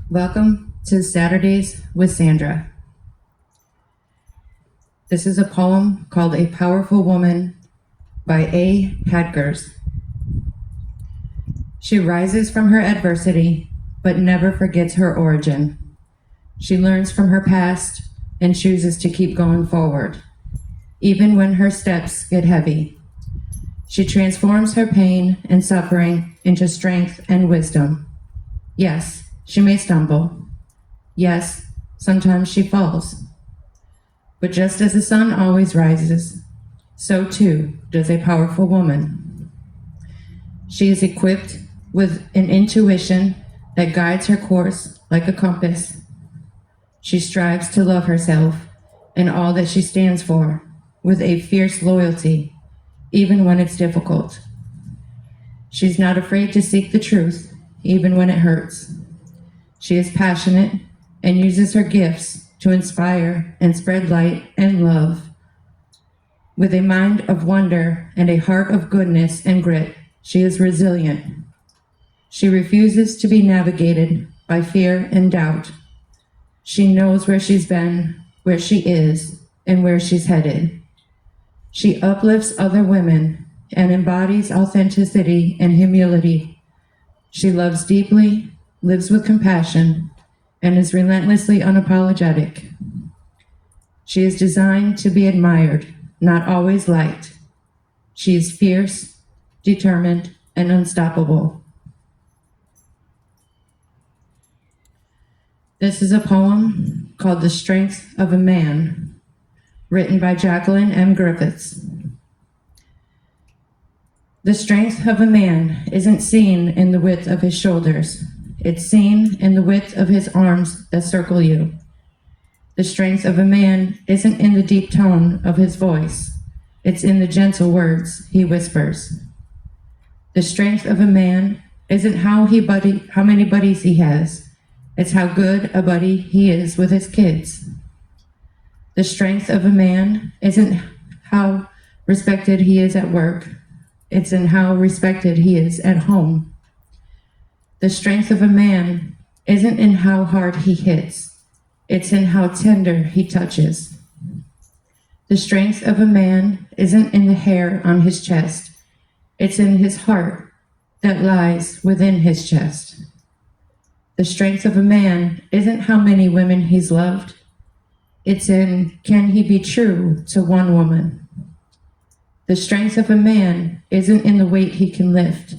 Welcome to Saturdays with Sandra. This is a poem called A Powerful Woman by A. Hadgers. She rises from her adversity, but never forgets her origin. She learns from her past and chooses to keep going forward, even when her steps get heavy. She transforms her pain and suffering into strength and wisdom. Yes, she may stumble. Yes, sometimes she falls. But just as the sun always rises, so too does a powerful woman. She is equipped with an intuition that guides her course like a compass. She strives to love herself and all that she stands for with a fierce loyalty, even when it's difficult. She's not afraid to seek the truth, even when it hurts. She is passionate and uses her gifts to inspire and spread light and love. With a mind of wonder and a heart of goodness and grit, she is resilient. She refuses to be navigated by fear and doubt. She knows where she's been, where she is, and where she's headed. She uplifts other women and embodies authenticity and humility. She loves deeply, lives with compassion, and is relentlessly unapologetic. She is designed to be admired, not always liked. She is fierce, determined, and unstoppable. This is a poem called The Strength of a Man, written by Jacqueline M. Griffiths. The strength of a man isn't seen in the width of his shoulders. It's seen in the width of his arms that circle you. The strength of a man isn't in the deep tone of his voice. It's in the gentle words he whispers. The strength of a man isn't how many buddies he has. It's how good a buddy he is with his kids. The strength of a man isn't how respected he is at work. It's in how respected he is at home. The strength of a man isn't in how hard he hits. It's in how tender he touches. The strength of a man isn't in the hair on his chest. It's in his heart that lies within his chest. The strength of a man isn't how many women he's loved. It's in, can he be true to one woman? The strength of a man isn't in the weight he can lift.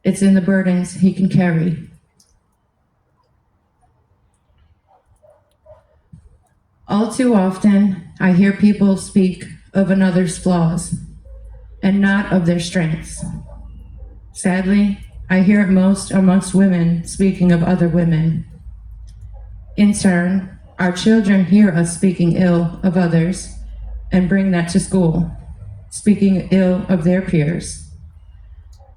It's in the burdens he can carry. All too often, I hear people speak of another's flaws and not of their strengths. Sadly, I hear it most amongst women speaking of other women. In turn, our children hear us speaking ill of others and bring that to school, speaking ill of their peers.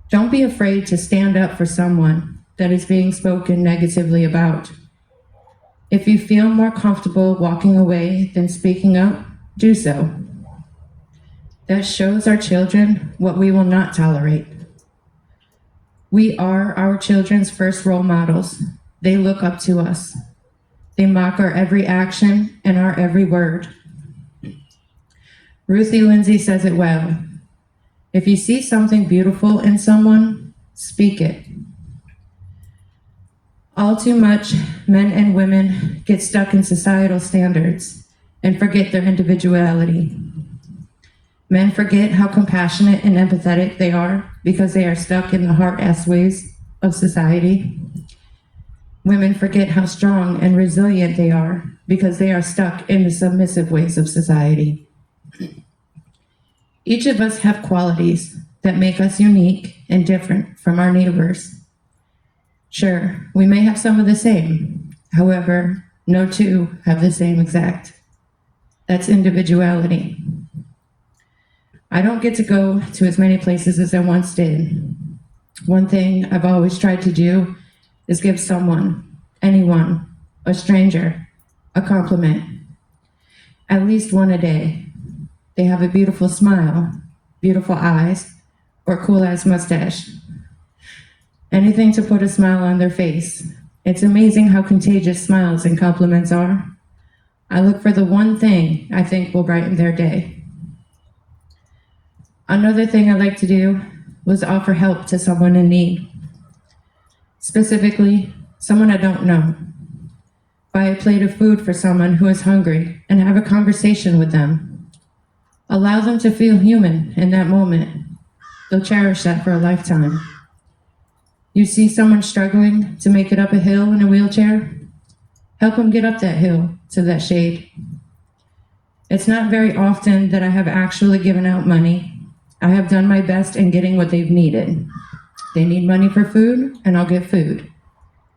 Don't be afraid to stand up for someone that is being spoken negatively about. If you feel more comfortable walking away than speaking up, do so. That shows our children what we will not tolerate. We are our children's first role models. They look up to us. They mock our every action and our every word. Ruthie Lindsay says it well. If you see something beautiful in someone, speak it. All too much, men and women get stuck in societal standards and forget their individuality. Men forget how compassionate and empathetic they are because they are stuck in the hard-ass ways of society. Women forget how strong and resilient they are because they are stuck in the submissive ways of society. Each of us have qualities that make us unique and different from our neighbors. Sure, we may have some of the same. However, no two have the same exact. That's individuality. I don't get to go to as many places as I once did. One thing I've always tried to do is give someone, anyone, a stranger, a compliment. At least one a day. They have a beautiful smile, beautiful eyes, or cool-ass mustache. Anything to put a smile on their face, It's amazing how contagious smiles and compliments are. I look for the one thing I think will brighten their day. Another thing I like to do was offer help to someone in need. Specifically, someone I don't know. Buy a plate of food for someone who is hungry and have a conversation with them. Allow them to feel human in that moment. They'll cherish that for a lifetime. You see someone struggling to make it up a hill in a wheelchair? Help them get up that hill to that shade. It's not very often that I have actually given out money. I have done my best in getting what they've needed. They need money for food, and I'll get food.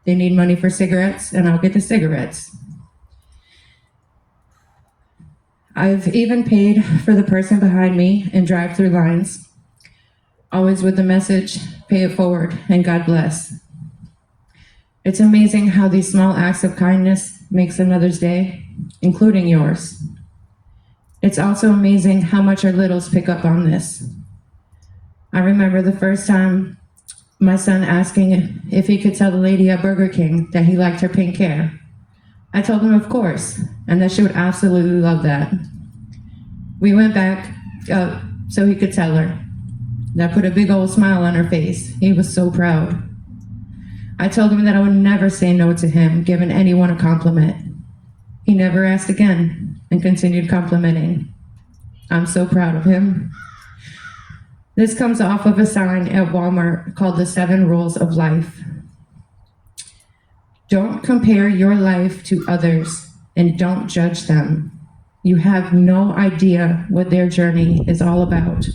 They need money for cigarettes, and I'll get the cigarettes. I've even paid for the person behind me in drive-through lines, always with the message, pay it forward, and God bless. It's amazing how these small acts of kindness makes another's day, including yours. It's also amazing how much our littles pick up on this. I remember the first time my son asking if he could tell the lady at Burger King that he liked her pink hair. I told him of course, and that she would absolutely love that. We went back so he could tell her. That put a big old smile on her face. He was so proud. I told him that I would never say no to him giving anyone a compliment. He never asked again and continued complimenting. I'm so proud of him. This comes off of a sign at Walmart called the 7 Rules of Life. Don't compare your life to others and don't judge them. You have no idea what their journey is all about.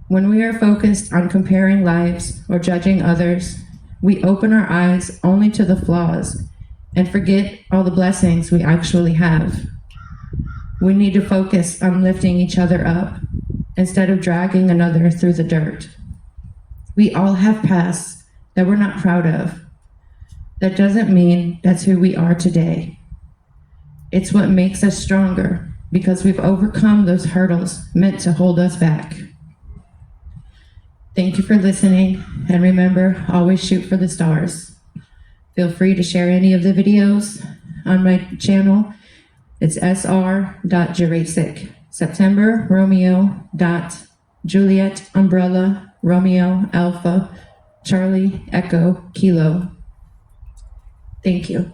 When we are focused on comparing lives or judging others, we open our eyes only to the flaws and forget all the blessings we actually have. We need to focus on lifting each other up instead of dragging another through the dirt. We all have pasts that we're not proud of. That doesn't mean that's who we are today. It's what makes us stronger because we've overcome those hurdles meant to hold us back. Thank you for listening, and remember, always shoot for the stars. Feel free to share any of the videos on my channel. It's sr.jurasic. September, Romeo, dot, Juliet, Umbrella, Romeo, Alpha, Charlie, Echo, Kilo. Thank you.